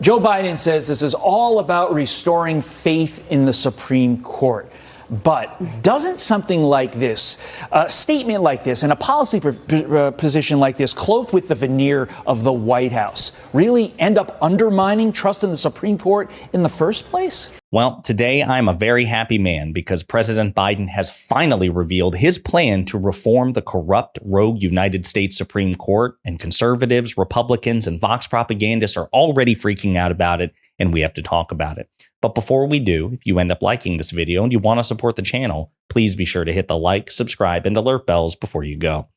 Joe Biden says this is all about restoring faith in the Supreme Court. But doesn't something like this, a statement like this, and a policy position like this, cloaked with the veneer of the White House, really end up undermining trust in the Supreme Court in the first place? Well, today I'm a very happy man because President Biden has finally revealed his plan to reform the corrupt, rogue United States Supreme Court, and conservatives, Republicans, and Vox propagandists are already freaking out about it, and we have to talk about it. But before we do, if you end up liking this video and you want to support the channel, please be sure to hit the like, subscribe, and alert bells before you go.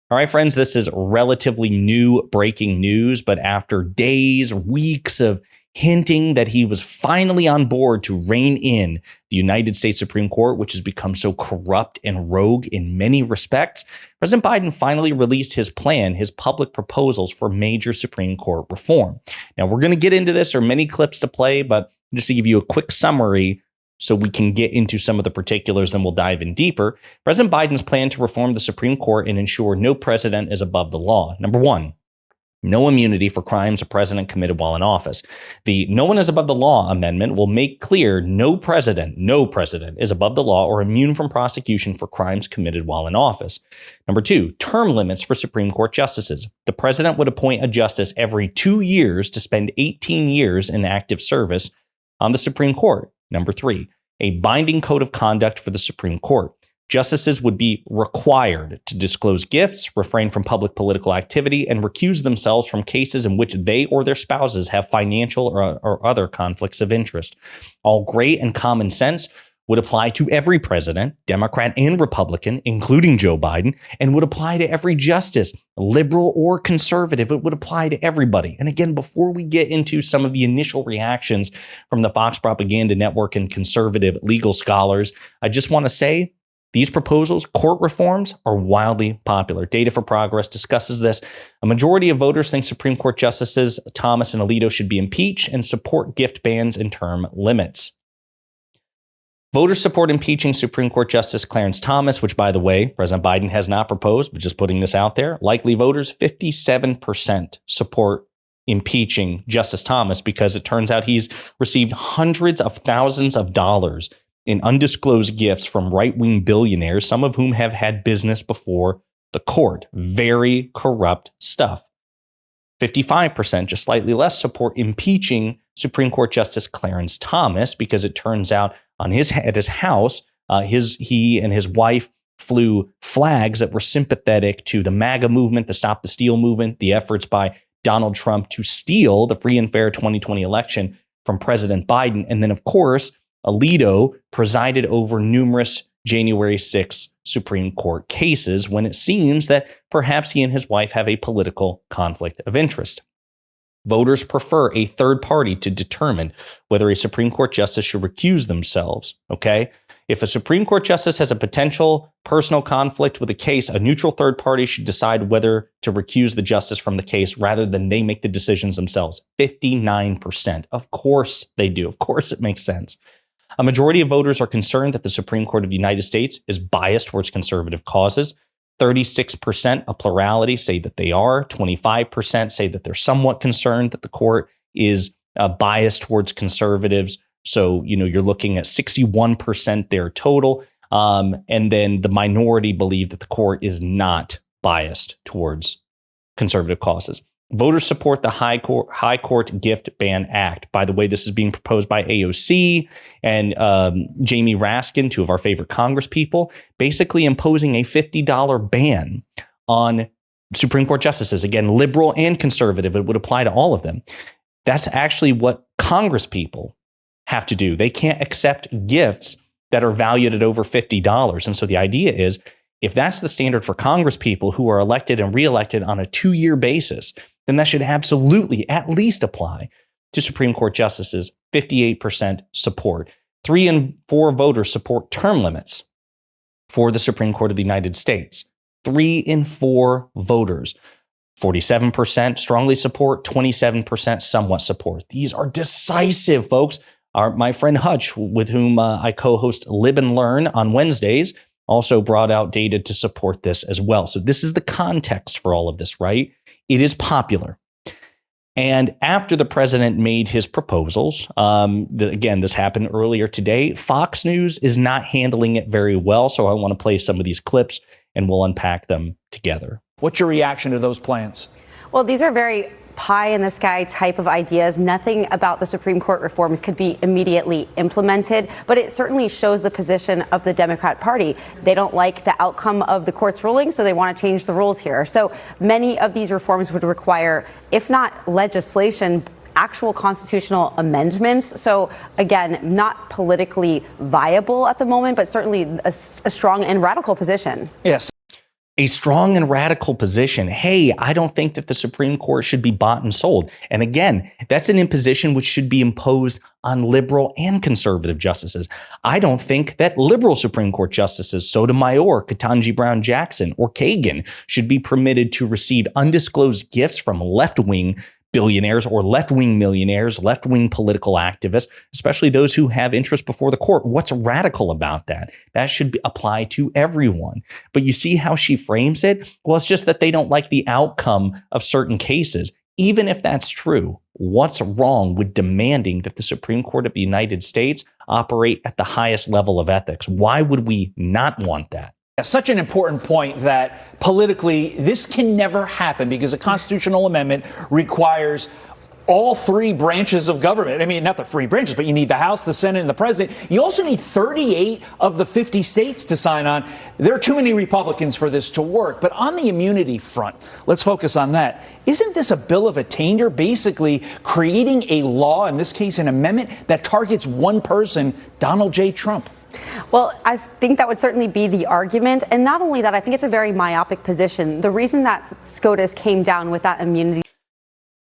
All right, friends, this is relatively new breaking news, but after days, weeks of hinting that he was finally on board to rein in the United States Supreme Court, which has become so corrupt and rogue in many respects, President Biden finally released his plan, his public proposals for major Supreme Court reform. Now, we're going to get into this. There are many clips to play, but just to give you a quick summary so we can get into some of the particulars, then we'll dive in deeper. President Biden's plan to reform the Supreme Court and ensure no president is above the law. Number one, no immunity for crimes a president committed while in office. The No One is Above the Law amendment will make clear no president is above the law or immune from prosecution for crimes committed while in office. Number two, term limits for Supreme Court justices. The president would appoint a justice every 2 years to spend 18 years in active service on the Supreme Court. Number three, a binding code of conduct for the Supreme Court. Justices would be required to disclose gifts, refrain from public political activity, and recuse themselves from cases in which they or their spouses have financial or other conflicts of interest. All great and common sense would apply to every president, Democrat and Republican, including Joe Biden, and would apply to every justice, liberal or conservative. It would apply to everybody. And again, before we get into some of the initial reactions from the Fox Propaganda Network and conservative legal scholars, I just want to say, these proposals, court reforms, are wildly popular. Data for Progress discusses this. A majority of voters think Supreme Court Justices Thomas and Alito should be impeached and support gift bans and term limits. Voters support impeaching Supreme Court Justice Clarence Thomas, which, by the way, President Biden has not proposed, but just putting this out there. Likely voters, 57% support impeaching Justice Thomas because it turns out he's received hundreds of thousands of dollars in undisclosed gifts from right-wing billionaires, some of whom have had business before the court. Very corrupt stuff. 55%, just slightly less, support impeaching Supreme Court Justice Clarence Thomas because it turns out at his house, he and his wife flew flags that were sympathetic to the MAGA movement, the Stop the Steal movement, the efforts by Donald Trump to steal the free and fair 2020 election from President Biden. And then, of course, Alito presided over numerous January 6th Supreme Court cases when it seems that perhaps he and his wife have a political conflict of interest. Voters prefer a third party to determine whether a Supreme Court justice should recuse themselves. Okay? If a Supreme Court justice has a potential personal conflict with a case, a neutral third party should decide whether to recuse the justice from the case rather than they make the decisions themselves. 59%. Of course they do. Of course it makes sense. A majority of voters are concerned that the Supreme Court of the United States is biased towards conservative causes. 36%, a plurality, say that they are. 25% say that they're somewhat concerned that the court is biased towards conservatives. So, you're looking at 61% there total. And then the minority believe that the court is not biased towards conservative causes. Voters support the High Court Gift Ban Act. By the way, this is being proposed by AOC and Jamie Raskin, two of our favorite Congress people, basically imposing a $50 ban on Supreme Court justices. Again, liberal and conservative. It would apply to all of them. That's actually what Congress people have to do. They can't accept gifts that are valued at over $50. And so the idea is, if that's the standard for Congress people who are elected and reelected on a 2-year basis, then that should absolutely at least apply to Supreme Court justices. 58% support. 3 in 4 voters support term limits for the Supreme Court of the United States. 3 in 4 voters. 47% strongly support, 27% somewhat support. These are decisive, folks. My friend Hutch, with whom I co-host Live and Learn on Wednesdays, also brought out data to support this as well. So this is the context for all of this, right? It is popular. And after the president made his proposals, again, this happened earlier today, Fox News is not handling it very well. So I want to play some of these clips and we'll unpack them together. What's your reaction to those plans? Well, these are very pie in the sky type of ideas. Nothing about the Supreme Court reforms could be immediately implemented, but it certainly shows the position of the Democrat Party. They don't like the outcome of the court's ruling, so they want to change the rules here. So many of these reforms would require, if not legislation, actual constitutional amendments. So again, not politically viable at the moment, but certainly a strong and radical position. Yes. A strong and radical position. Hey, I don't think that the Supreme Court should be bought and sold. And again, that's an imposition which should be imposed on liberal and conservative justices. I don't think that liberal Supreme Court justices, Sotomayor, Ketanji Brown Jackson, or Kagan should be permitted to receive undisclosed gifts from left-wing billionaires or left-wing millionaires, left-wing political activists, especially those who have interest before the court. What's radical about that? That should apply to everyone. But you see how she frames it? Well, it's just that they don't like the outcome of certain cases. Even if that's true, what's wrong with demanding that the Supreme Court of the United States operate at the highest level of ethics? Why would we not want that? Such an important point that politically this can never happen because a constitutional amendment requires all three branches of government. I mean, not the three branches, but you need the House, the Senate, and the president. You also need 38 of the 50 states to sign on. There are too many Republicans for this to work. But on the immunity front, let's focus on that. Isn't this a bill of attainder, basically creating a law, in this case an amendment, that targets one person, Donald J. Trump? Well, I think that would certainly be the argument. And not only that, I think it's a very myopic position. The reason that SCOTUS came down with that immunity.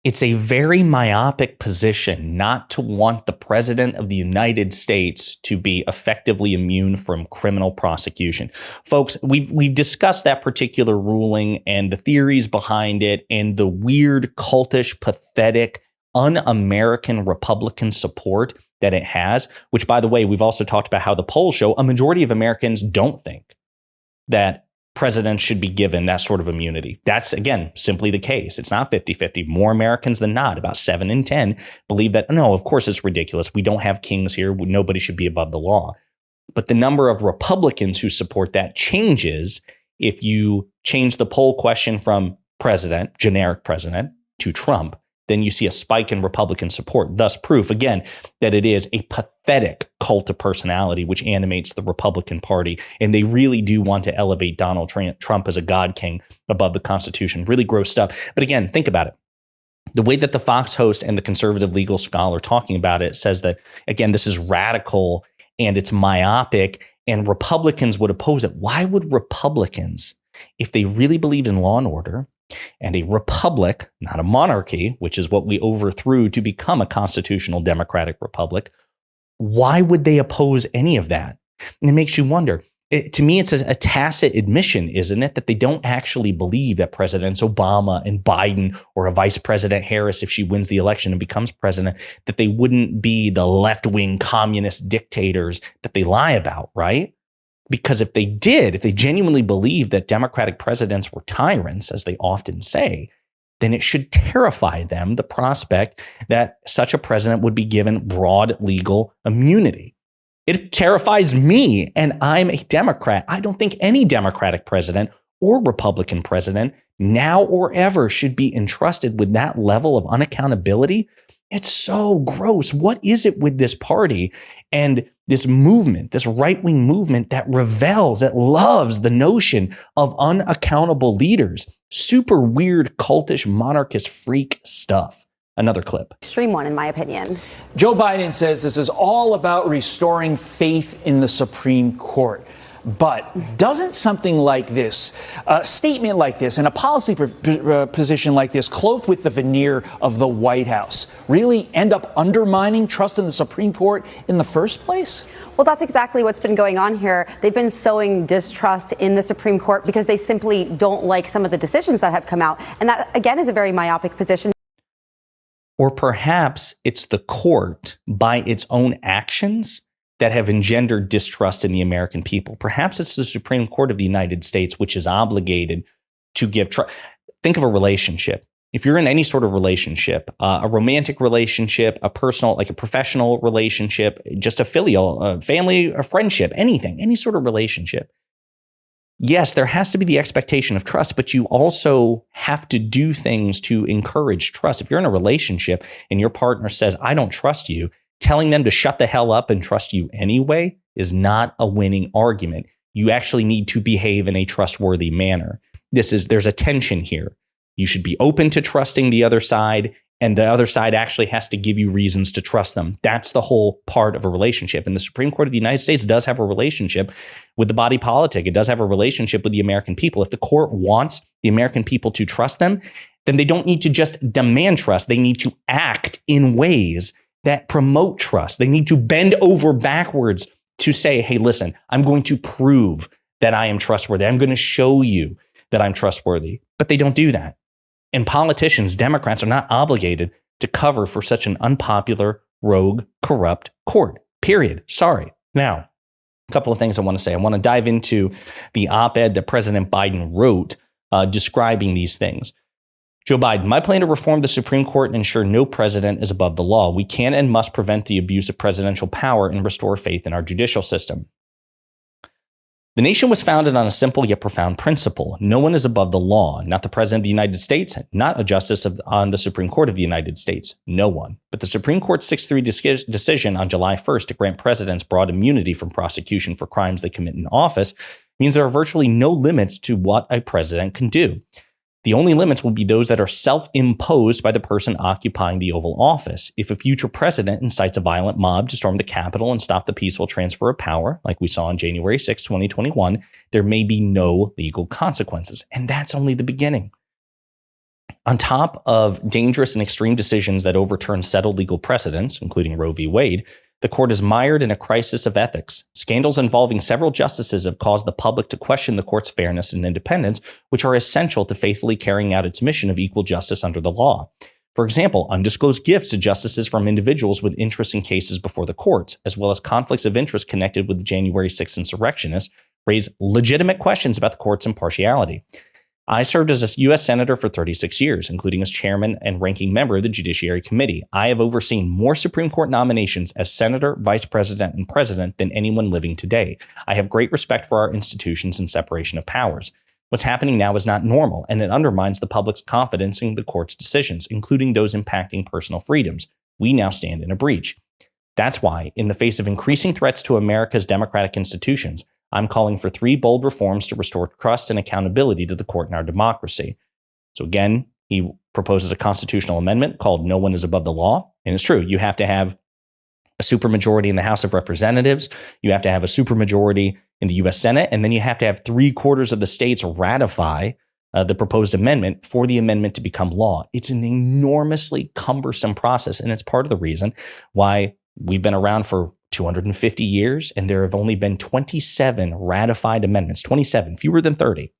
It's a very myopic position not to want the president of the United States to be effectively immune from criminal prosecution. Folks, we've discussed that particular ruling and the theories behind it and the weird, cultish, pathetic, un-American Republican support that it has, which, by the way, we've also talked about how the polls show a majority of Americans don't think that presidents should be given that sort of immunity. That's, again, simply the case. It's not 50-50. More Americans than not, about 7 in 10, believe that, no, of course it's ridiculous. We don't have kings here. Nobody should be above the law. But the number of Republicans who support that changes if you change the poll question from president, generic president, to Trump. Then you see a spike in Republican support. Thus proof, again, that it is a pathetic cult of personality which animates the Republican Party. And they really do want to elevate Donald Trump as a God king above the Constitution. Really gross stuff. But again, think about it. The way that the Fox host and the conservative legal scholar talking about it says that, again, this is radical and it's myopic and Republicans would oppose it. Why would Republicans, if they really believed in law and order, and a republic, not a monarchy, which is what we overthrew to become a constitutional democratic republic, why would they oppose any of that? And it makes you wonder. To me, it's a tacit admission, isn't it, that they don't actually believe that Presidents Obama and Biden or a Vice President Harris, if she wins the election and becomes president, that they wouldn't be the left-wing communist dictators that they lie about, right? Because if they did, if they genuinely believed that Democratic presidents were tyrants, as they often say, then it should terrify them, the prospect that such a president would be given broad legal immunity. It terrifies me, and I'm a Democrat. I don't think any Democratic president or Republican president now or ever should be entrusted with that level of unaccountability. It's so gross. What is it with this party and this movement, this right-wing movement that revels, that loves the notion of unaccountable leaders? Super weird, cultish, monarchist freak stuff. Another clip. Extreme one, in my opinion. Joe Biden says this is all about restoring faith in the Supreme Court. But doesn't something like this, a statement like this, and a policy position like this, cloaked with the veneer of the White House, really end up undermining trust in the Supreme Court in the first place? Well, that's exactly what's been going on here. They've been sowing distrust in the Supreme Court because they simply don't like some of the decisions that have come out. And that, again, is a very myopic position. Or perhaps it's the court, by its own actions, that have engendered distrust in the American people. Perhaps it's the Supreme Court of the United States, which is obligated to give trust. Think of a relationship. if you're in any sort of relationship, a romantic relationship, a personal, like a professional relationship, just a filial, a family, a friendship, anything, any sort of relationship, yes, there has to be the expectation of trust, but you also have to do things to encourage trust. If you're in a relationship and your partner says, I don't trust you, telling them to shut the hell up and trust you anyway is not a winning argument. You actually need to behave in a trustworthy manner. There's a tension here. You should be open to trusting the other side, and the other side actually has to give you reasons to trust them. That's the whole part of a relationship. And the Supreme Court of the United States does have a relationship with the body politic. It does have a relationship with the American people. If the court wants the American people to trust them, then they don't need to just demand trust. They need to act in ways that promote trust. They need to bend over backwards to say, hey, listen, I'm going to prove that I am trustworthy. I'm going to show you that I'm trustworthy. But they don't do that. And politicians, Democrats, are not obligated to cover for such an unpopular, rogue, corrupt court. Period. Sorry. Now, a couple of things I want to say. I want to dive into the op-ed that President Biden wrote describing these things. Joe Biden, my plan to reform the Supreme Court and ensure no president is above the law. We can and must prevent the abuse of presidential power and restore faith in our judicial system. The nation was founded on a simple yet profound principle. No one is above the law, not the President of the United States, not a justice on the Supreme Court of the United States. No one. But the Supreme Court's 6-3 decision on July 1st to grant presidents broad immunity from prosecution for crimes they commit in office means there are virtually no limits to what a president can do. The only limits will be those that are self-imposed by the person occupying the Oval Office. If a future president incites a violent mob to storm the Capitol and stop the peaceful transfer of power, like we saw on January 6, 2021, there may be no legal consequences. And that's only the beginning. On top of dangerous and extreme decisions that overturn settled legal precedents, including Roe v. Wade, the court is mired in a crisis of ethics. Scandals involving several justices have caused the public to question the court's fairness and independence, which are essential to faithfully carrying out its mission of equal justice under the law. For example, undisclosed gifts to justices from individuals with interests in cases before the courts, as well as conflicts of interest connected with the January 6th insurrectionists, raise legitimate questions about the court's impartiality. I served as a U.S. Senator for 36 years, including as chairman and ranking member of the Judiciary Committee. I have overseen more Supreme Court nominations as Senator, Vice President, and President than anyone living today. I have great respect for our institutions and separation of powers. What's happening now is not normal, and it undermines the public's confidence in the court's decisions, including those impacting personal freedoms. We now stand in a breach. That's why, in the face of increasing threats to America's democratic institutions, I'm calling for 3 bold reforms to restore trust and accountability to the court and our democracy. So again, he proposes a constitutional amendment called No One is Above the Law. And it's true, you have to have a supermajority in the House of Representatives. You have to have a supermajority in the U.S. Senate. And then you have to have 3/4 of the states ratify the proposed amendment for the amendment to become law. It's an enormously cumbersome process. And it's part of the reason why we've been around for 250 years, and there have only been 27 ratified amendments, 27, fewer than 30.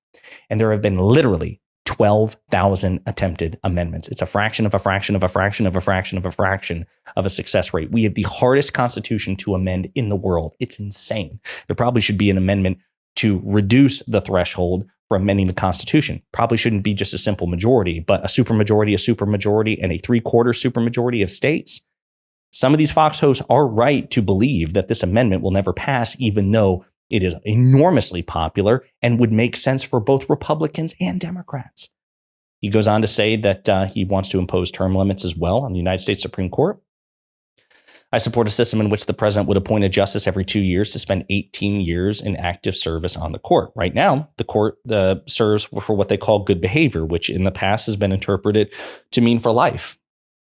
And there have been literally 12,000 attempted amendments. It's a fraction of a fraction of a fraction of a fraction of a fraction of a success rate. We have the hardest constitution to amend in the world. It's insane. There probably should be an amendment to reduce the threshold for amending the Constitution. Probably shouldn't be just a simple majority, but a supermajority, and a 3/4 supermajority of states. Some of these foxholes are right to believe that this amendment will never pass, even though it is enormously popular and would make sense for both Republicans and Democrats. He goes on to say that he wants to impose term limits as well on the United States Supreme Court. I support a system in which the president would appoint a justice every 2 years to spend 18 years in active service on the court. Right now, the court serves for what they call good behavior, which in the past has been interpreted to mean for life,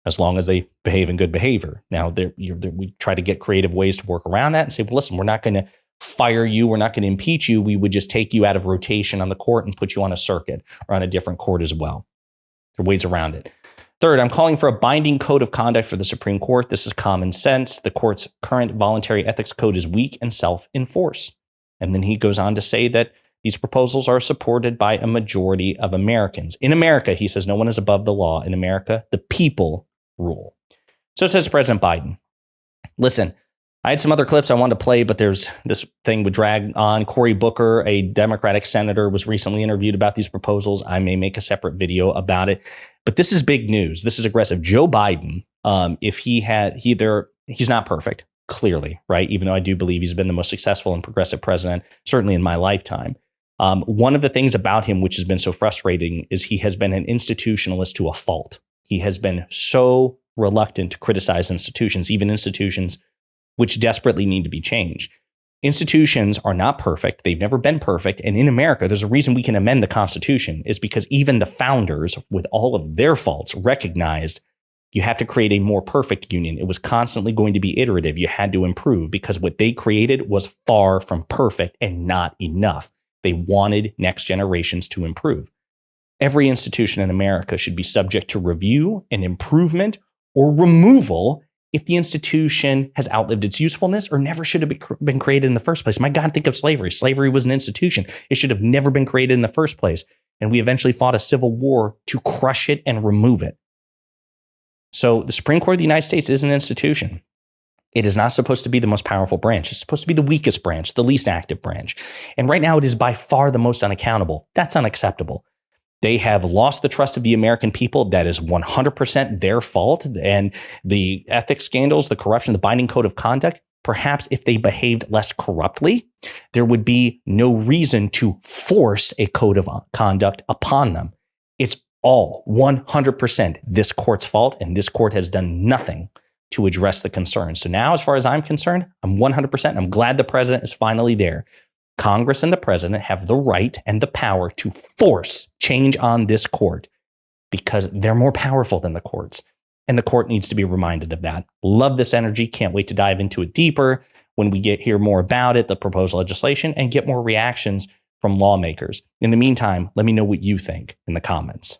as long as they behave in good behavior. Now, we try to get creative ways to work around that and say, well, listen, we're not going to fire you. We're not going to impeach you. We would just take you out of rotation on the court and put you on a circuit or on a different court as well. There are ways around it. Third, I'm calling for a binding code of conduct for the Supreme Court. This is common sense. The court's current voluntary ethics code is weak and self-enforced. And then he goes on to say that these proposals are supported by a majority of Americans. In America, he says, no one is above the law. In America, the people rule. So says President Biden. Listen, I had some other clips I wanted to play, but there's this thing would drag on. Cory Booker, a Democratic senator, was recently interviewed about these proposals. I may make a separate video about it, but this is big news. This is aggressive. Joe Biden, if he's not perfect, clearly, right? Even though I do believe he's been the most successful and progressive president, certainly in my lifetime. One of the things about him, which has been so frustrating, is he has been an institutionalist to a fault. He has been so reluctant to criticize institutions, even institutions which desperately need to be changed. Institutions are not perfect. They've never been perfect. And in America, there's a reason we can amend the Constitution, is because even the founders, with all of their faults, recognized you have to create a more perfect union. It was constantly going to be iterative. You had to improve because what they created was far from perfect and not enough. They wanted next generations to improve. Every institution in America should be subject to review and improvement or removal if the institution has outlived its usefulness or never should have been created in the first place. My God, think of slavery. Slavery was an institution. It should have never been created in the first place. And we eventually fought a civil war to crush it and remove it. So the Supreme Court of the United States is an institution. It is not supposed to be the most powerful branch. It's supposed to be the weakest branch, the least active branch. And right now it is by far the most unaccountable. That's unacceptable. They have lost the trust of the American people. That is 100% their fault. And the ethics scandals, the corruption, the binding code of conduct, perhaps if they behaved less corruptly, there would be no reason to force a code of conduct upon them. It's all 100% this court's fault, and this court has done nothing to address the concerns. So now, as far as I'm concerned, I'm 100%. I'm glad the president is finally there. Congress and the president have the right and the power to force change on this court because they're more powerful than the courts. And the court needs to be reminded of that. Love this energy. Can't wait to dive into it deeper when we hear more about it, the proposed legislation, and get more reactions from lawmakers. In the meantime, let me know what you think in the comments.